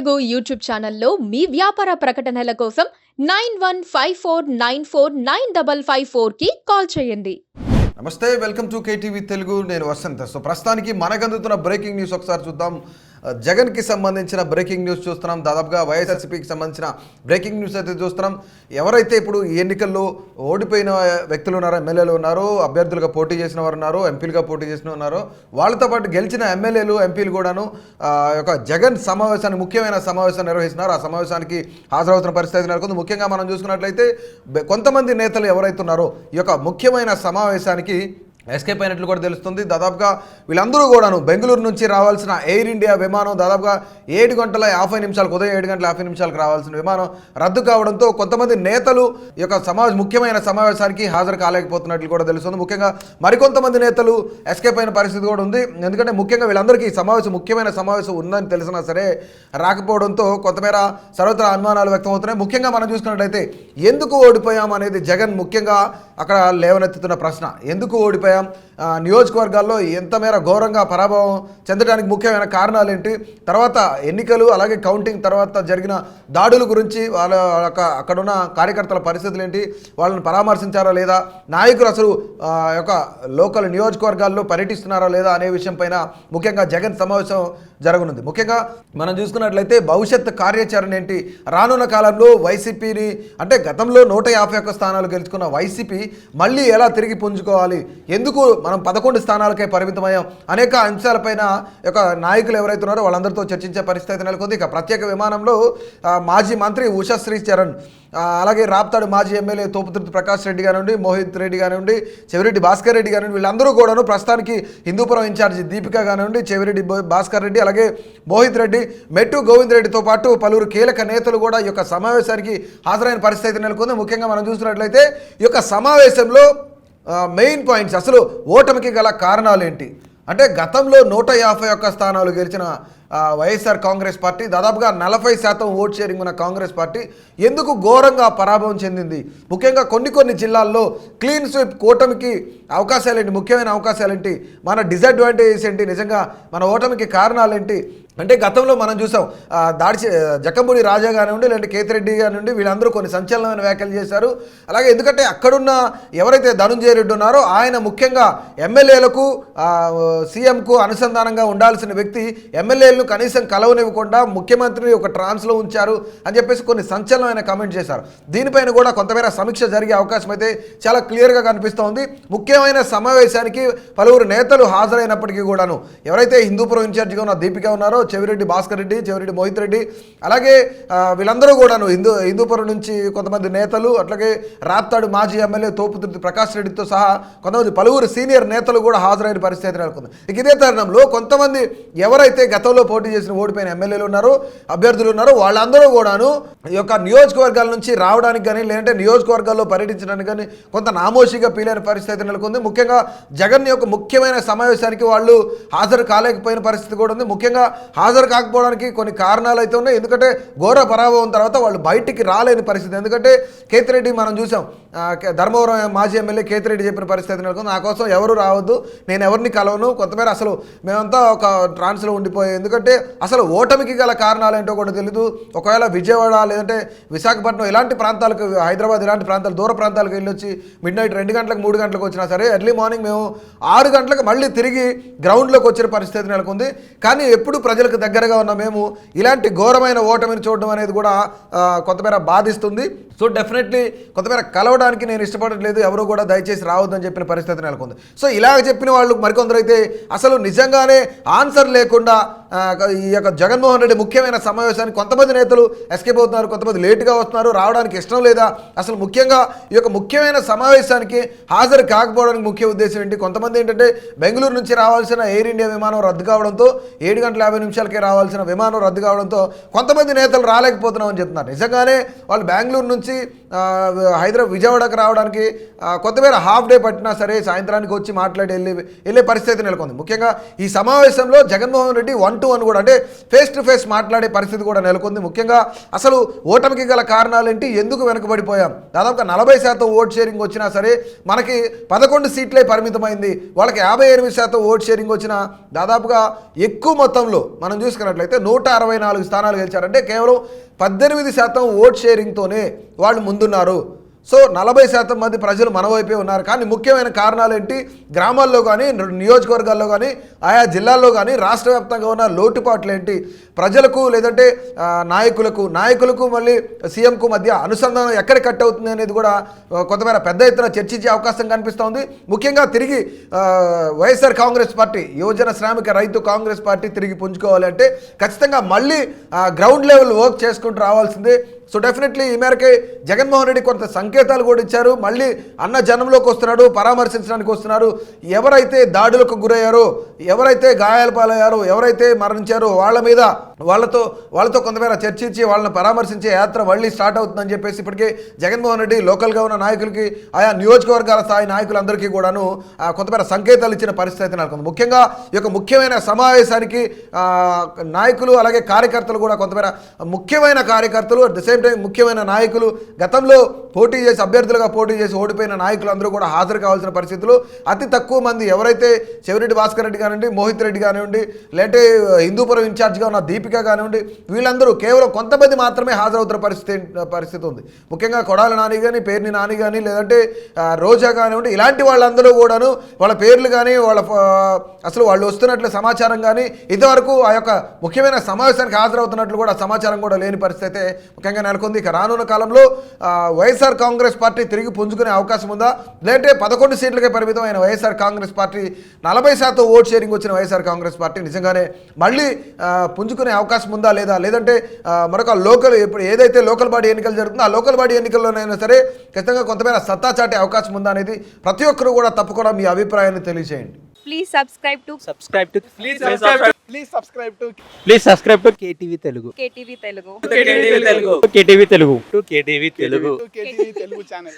Telugu YouTube ఛానల్లో మీ వ్యాపార ప్రకటనల కోసం 9154949554కి కాల్ చేయండి. నమస్తే, వెల్కమ్ టు కేటీవీ తెలుగు. నేను వసంత. సో ప్రస్తుతానికి మనకు అందుతున్న బ్రేకింగ్ న్యూస్ ఒకసారి చూద్దాం. జగన్కి సంబంధించిన బ్రేకింగ్ న్యూస్ చూస్తున్నాం. దాదాపుగా వైఎస్ఆర్సీపీకి సంబంధించిన బ్రేకింగ్ న్యూస్ అయితే చూస్తున్నాం. ఎవరైతే ఇప్పుడు ఈ ఎన్నికల్లో ఓడిపోయిన వ్యక్తులు ఉన్నారో, ఎమ్మెల్యేలు ఉన్నారో, అభ్యర్థులుగా పోటీ చేసిన వారు ఉన్నారో, ఎంపీలుగా పోటీ చేసిన ఉన్నారో, వాళ్ళతో పాటు గెలిచిన ఎమ్మెల్యేలు, ఎంపీలు కూడాను ఒక జగన్ సమావేశాన్ని, ముఖ్యమైన సమావేశాన్ని నిర్వహిస్తున్నారు. ఆ సమావేశానికి హాజరవుతున్న పరిస్థితి నెలకొంది. ముఖ్యంగా మనం చూసుకున్నట్లయితే కొంతమంది నేతలు ఎవరైతే ఉన్నారో ఈ యొక్క ముఖ్యమైన సమావేశానికి ఎస్కేప్ అయినట్లు కూడా తెలుస్తుంది. దాదాపుగా వీళ్ళందరూ కూడాను బెంగళూరు నుంచి రావాల్సిన ఎయిర్ ఇండియా విమానం దాదాపుగా 7 గంటల 50 నిమిషాలకు, ఉదయం 7 గంటల 50 నిమిషాలకు రావాల్సిన విమానం రద్దు కావడంతో కొంతమంది నేతలు ఈ యొక్క ముఖ్యమైన సమావేశానికి హాజరు కాలేకపోతున్నట్లు కూడా తెలుస్తుంది. ముఖ్యంగా మరికొంతమంది నేతలు ఎస్కేప్ అయిన పరిస్థితి కూడా ఉంది. ఎందుకంటే ముఖ్యంగా వీళ్ళందరికీ ముఖ్యమైన సమావేశం ఉందని తెలిసినా సరే రాకపోవడంతో కొంతమేర సర్వత్రా అనుమానాలు వ్యక్తమవుతున్నాయి. ముఖ్యంగా మనం చూసుకున్నట్లయితే ఎందుకు ఓడిపోయాం అనేది జగన్ ముఖ్యంగా అక్కడ లేవనెత్తుతున్న ప్రశ్న. ఎందుకు ఓడిపోయాం, నియోజకవర్గాల్లో ఎంత మేర ఘోరంగా పరాభవం చెందడానికి ముఖ్యమైన కారణాలు ఏంటి, తర్వాత ఎన్నికలు అలాగే కౌంటింగ్ తర్వాత జరిగిన దాడుల గురించి వాళ్ళ అక్కడున్న కార్యకర్తల పరిస్థితులు ఏంటి, వాళ్ళని పరామర్శించారా లేదా, నాయకులు అసలు యొక్క లోకల్ నియోజకవర్గాల్లో పర్యటిస్తున్నారా లేదా అనే విషయం పైన ముఖ్యంగా జగన్ సమావేశం జరగనుంది. ముఖ్యంగా మనం చూసుకున్నట్లయితే భవిష్యత్ కార్యాచరణ ఏంటి, రానున్న కాలంలో వైసీపీని అంటే గతంలో 151 స్థానాలు గెలుచుకున్న వైసీపీ మళ్ళీ ఎలా తిరిగి పుంజుకోవాలి, ఎందుకు మనం 11 స్థానాలకే పరిమితమయ్యాం, అనేక అంశాలపైన యొక్క నాయకులు ఎవరైతే ఉన్నారో వాళ్ళందరితో చర్చించే పరిస్థితి నెలకొంది. ఇక ప్రత్యేక విమానంలో మాజీ మంత్రి ఉషశ్రీ చరణ్, అలాగే రాప్తాడు మాజీ ఎమ్మెల్యే తోపుతుర్తి ప్రకాష్ రెడ్డి కానివ్వండి, మోహిత్ రెడ్డి కానివ్వండి, చెవిరెడ్డి భాస్కర్ రెడ్డి కానివ్వండి, వీళ్ళందరూ కూడాను ప్రస్తుతానికి హిందూపురం ఇన్ఛార్జి దీపిక కానివ్వండి, చెవిరెడ్డి భాస్కర్ రెడ్డి, అలాగే మోహిత్ రెడ్డి, మెట్టు గోవింద్ రెడ్డితో పాటు పలువురు కీలక నేతలు కూడా ఈ యొక్క సమావేశానికి హాజరైన పరిస్థితి నెలకొంది. ముఖ్యంగా మనం చూసినట్లయితే ఈ యొక్క సమావేశంలో మెయిన్ పాయింట్స్, అసలు ఓటమికి గల కారణాలు ఏంటి అంటే గతంలో 151 స్థానాలు గెలిచిన వైఎస్ఆర్ కాంగ్రెస్ పార్టీ, దాదాపుగా 40% ఓట్ షేరింగ్ ఉన్న కాంగ్రెస్ పార్టీ ఎందుకు ఘోరంగా పరాభవం చెందింది, ముఖ్యంగా కొన్ని జిల్లాల్లో క్లీన్ స్వీప్ కూటమికి అవకాశాలు ఏంటి, ముఖ్యమైన అవకాశాలు ఏంటి, మన డిసడ్వాంటేజెస్ ఏంటి, నిజంగా మన ఓటమికి కారణాలు ఏంటి అంటే గతంలో మనం చూసాం జక్కంపూడి రాజా కానివ్వండి, లేదంటే కేతిరెడ్డి కానివ్వండి, వీళ్ళందరూ కొన్ని సంచలనమైన వ్యాఖ్యలు చేశారు. అలాగే ఎందుకంటే అక్కడున్న ఎవరైతే ధనుంజయ రెడ్డి ఉన్నారో ఆయన ముఖ్యంగా ఎమ్మెల్యేలకు సీఎంకు అనుసంధానంగా ఉండాల్సిన వ్యక్తి ఎమ్మెల్యేలను కనీసం కలవనివ్వకుండా ముఖ్యమంత్రిని ఒక ట్రాన్స్లో ఉంచారు అని చెప్పేసి కొన్ని సంచలనమైన కామెంట్ చేశారు. దీనిపైన కూడా కొంతమేర సమీక్ష జరిగే అవకాశం అయితే చాలా క్లియర్గా కనిపిస్తోంది. ముఖ్యమైన సమావేశానికి పలువురు నేతలు హాజరైనప్పటికీ కూడాను ఎవరైతే హిందూపురం ఇన్ఛార్జిగా ఉన్న దీపిక ఉన్నారో, చెవిరెడ్డి భాస్కర్ రెడ్డి, చెవిరెడ్డి మోహిత్ రెడ్డి, అలాగే వీళ్ళందరూ కూడాను హిందూపురం నుంచి కొంతమంది నేతలు, అట్లాగే రాప్తాడు మాజీ ఎమ్మెల్యే తోపుతుర్తి ప్రకాష్ రెడ్డితో సహా కొంతమంది పలువురు సీనియర్ నేతలు కూడా హాజరైన పరిస్థితి నెలకొంది. ఇక ఇదే తరుణంలో కొంతమంది ఎవరైతే గతంలో పోటీ చేసిన ఓడిపోయిన ఎమ్మెల్యేలు ఉన్నారో, అభ్యర్థులు ఉన్నారో, వాళ్ళందరూ కూడాను ఈ యొక్క నియోజకవర్గాల నుంచి రావడానికి కానీ, లేదంటే నియోజకవర్గాల్లో పర్యటించడానికి కానీ కొంత నామోషిగా పీలైన పరిస్థితి నెలకొంది. ముఖ్యంగా జగన్ యొక్క ముఖ్యమైన సమావేశానికి వాళ్ళు హాజరు కాలేకపోయిన పరిస్థితి కూడా ఉంది. ముఖ్యంగా హాజరు కాకపోవడానికి కొన్ని కారణాలు అయితే ఉన్నాయి. ఎందుకంటే ఘోర పరాభవం తర్వాత వాళ్ళు బయటికి రాలేని పరిస్థితి. ఎందుకంటే కేతిరెడ్డి మనం చూసాం, ధర్మవరం మాజీ ఎమ్మెల్యే కేతిరెడ్డి చెప్పిన పరిస్థితి నెలకొంది, నా కోసం ఎవరు రావద్దు, నేను ఎవరిని కలవను, కొంతమేర అసలు మేమంతా ఒక ట్రాన్స్లో ఉండిపోయాం, ఎందుకంటే అసలు ఓటమికి గల కారణాలు ఏంటో కూడా తెలియదు. ఒకవేళ విజయవాడ లేదంటే విశాఖపట్నం ఇలాంటి ప్రాంతాలకు, హైదరాబాద్ ఇలాంటి ప్రాంతాలు, దూర ప్రాంతాలకు వెళ్ళొచ్చి మిడ్ నైట్ 2 గంటలకు 3 గంటలకు వచ్చినా సరే ఎర్లీ మార్నింగ్ మేము 6 గంటలకు మళ్ళీ తిరిగి గ్రౌండ్లోకి వచ్చిన పరిస్థితి నెలకొంది. కానీ ఎప్పుడు ప్రజలకు దగ్గరగా ఉన్న మేము ఇలాంటి ఘోరమైన ఓటమిని చూడడం అనేది కూడా కొంతమేర బాధిస్తుంది. సో డెఫినెట్లీ కొంతమేర కలవడానికి నేను ఇష్టపడట్లేదు, ఎవరు కూడా దయచేసి రావద్దని చెప్పిన పరిస్థితి నెలకొంది. సో ఇలాగ చెప్పిన వాళ్ళు మరికొందరు అయితే అసలు నిజంగానే ఆన్సర్ లేకుండా ఈ యొక్క జగన్మోహన్ రెడ్డి ముఖ్యమైన సమావేశానికి కొంతమంది నేతలు ఎస్కేప్ అవుతున్నారు, కొంతమంది లేటుగా వస్తున్నారు, రావడానికి ఇష్టం లేదా, అసలు ముఖ్యంగా ఈ యొక్క ముఖ్యమైన సమావేశానికి హాజరు కాకపోవడానికి ముఖ్య ఉద్దేశం ఏంటి, కొంతమంది ఏంటంటే బెంగళూరు నుంచి రావాల్సిన ఎయిర్ ఇండియా విమానం రద్దు కావడంతో 7 గంటల 50 నిమిషాలకే రావాల్సిన విమానం రద్దు కావడంతో కొంతమంది నేతలు రాలేకపోతున్నామని చెప్తున్నారు. నిజంగానే వాళ్ళు బెంగళూరు నుంచి విజయవాడ విజయవాడకు రావడానికి కొత్తమేర హాఫ్ డే పట్టినా సరే సాయంత్రానికి వచ్చి మాట్లాడి వెళ్ళే పరిస్థితి నెలకొంది. ముఖ్యంగా ఈ సమావేశంలో జగన్మోహన్ రెడ్డి 1-to-1 కూడా అంటే ఫేస్ టు ఫేస్ మాట్లాడే పరిస్థితి కూడా నెలకొంది. ముఖ్యంగా అసలు ఓటమికి గల కారణాలేంటి, ఎందుకు వెనుకబడిపోయాం, దాదాపుగా 40% ఓట్ షేరింగ్ వచ్చినా సరే మనకి 11 సీట్లే పరిమితమైంది, వాళ్ళకి 58% ఓట్ షేరింగ్ వచ్చిన దాదాపుగా ఎక్కువ మొత్తంలో మనం చూసుకున్నట్లయితే 164 స్థానాలు గెలిచారంటే కేవలం 18% ఓట్ షేరింగ్తోనే వాళ్ళు ముందున్నారు. సో 40% మంది ప్రజలు మన వైపే ఉన్నారు. కానీ ముఖ్యమైన కారణాలు ఏంటి, గ్రామాల్లో కానీ నియోజకవర్గాల్లో కానీ ఆయా జిల్లాల్లో కానీ రాష్ట్ర వ్యాప్తంగా ఉన్న లోటుపాట్లు ఏంటి, ప్రజలకు లేదంటే నాయకులకు మళ్ళీ సీఎంకు మధ్య అనుసంధానం ఎక్కడ కట్ అవుతుంది అనేది కూడా కొంతమేర పెద్ద ఎత్తున చర్చించే అవకాశం కనిపిస్తోంది. ముఖ్యంగా తిరిగి వైఎస్ఆర్ కాంగ్రెస్ పార్టీ, యువజన శ్రామిక రైతు కాంగ్రెస్ పార్టీ తిరిగి పుంజుకోవాలి అంటే ఖచ్చితంగా మళ్ళీ గ్రౌండ్ లెవెల్ వర్క్ చేసుకుంటూ రావాల్సిందే. సో డెఫినెట్లీ ఈ మేరకే జగన్మోహన్ రెడ్డి కొంత సంకేతాలు కూడా ఇచ్చారు. మళ్ళీ అన్న జనంలోకి వస్తున్నాడు, పరామర్శించడానికి వస్తున్నారు. ఎవరైతే దాడులకు గురయ్యారో, ఎవరైతే గాయాల పాలయ్యారో, ఎవరైతే మరణించారో వాళ్ళతో కొంతమేర చర్చించి వాళ్ళని పరామర్శించే యాత్ర మళ్ళీ స్టార్ట్ అవుతుందని చెప్పేసి ఇప్పటికే జగన్మోహన్ రెడ్డి లోకల్గా ఉన్న నాయకులకి, ఆయా నియోజకవర్గాల స్థాయి నాయకులందరికీ కూడాను కొంతమేర సంకేతాలు ఇచ్చిన పరిస్థితి నెలకొంది. ముఖ్యంగా ఈ యొక్క ముఖ్యమైన సమావేశానికి నాయకులు అలాగే కార్యకర్తలు కూడా కొంతమేర ముఖ్యమైన కార్యకర్తలు అట్ ద సేమ్ టైం ముఖ్యమైన నాయకులు, గతంలో అభ్యర్థులుగా పోటీ చేసి ఓడిపోయిన నాయకులు అందరూ కూడా హాజరు కావాల్సిన పరిస్థితులు అతి తక్కువ మంది. ఎవరైతే చెవిరెడ్డి భాస్కర్ రెడ్డి కానివ్వండి, మోహిత్ రెడ్డి కానివ్వండి, లేదంటే హిందూపురం ఇన్ఛార్జ్గా ఉన్న దీపిక కానివ్వండి, వీళ్ళందరూ కేవలం కొంతమంది మాత్రమే హాజరవుతున్న పరిస్థితి ఉంది. ముఖ్యంగా కొడాల నాని కానీ, పేర్ని నాని కానీ, లేదంటే రోజా కానివ్వండి, ఇలాంటి వాళ్ళందరూ కూడాను వాళ్ళ పేర్లు కానీ అసలు వాళ్ళు వస్తున్నట్లు సమాచారం కానీ ఇంతవరకు ఆ యొక్క ముఖ్యమైన సమావేశానికి హాజరవుతున్నట్లు కూడా సమాచారం కూడా లేని పరిస్థితి ముఖ్యంగా నెలకొంది. ఇక రానున్న కాలంలో వైఎస్ఆర్ కాంగ్రెస్ పార్టీ తిరిగి పుంజుకునే అవకాశం ఉందా, లేదంటే 11 సీట్లకే పరిమితమైన YSR Congress party 40% vote sharing వచ్చిన వైఎస్ఆర్ కాంగ్రెస్ పార్టీ నిజంగానే మళ్ళీ పుంజుకునే అవకాశం ఉందా లేదంటే మరొక ఇప్పుడు ఏదైతే లోకల్ బాడీ ఎన్నికలు జరుగుతుందో ఆ లోకల్ బాడీ ఎన్నికల్లోనైనా సరే ఖచ్చితంగా కొంతమేర సత్తా చాటే అవకాశం ఉందా అనేది ప్రతి ఒక్కరు కూడా తప్పకుండా మీ అభిప్రాయాన్ని తెలియజేయండి. Please subscribe to KTV Telugu. KTV Telugu. KTV Telugu. KTV Telugu channel.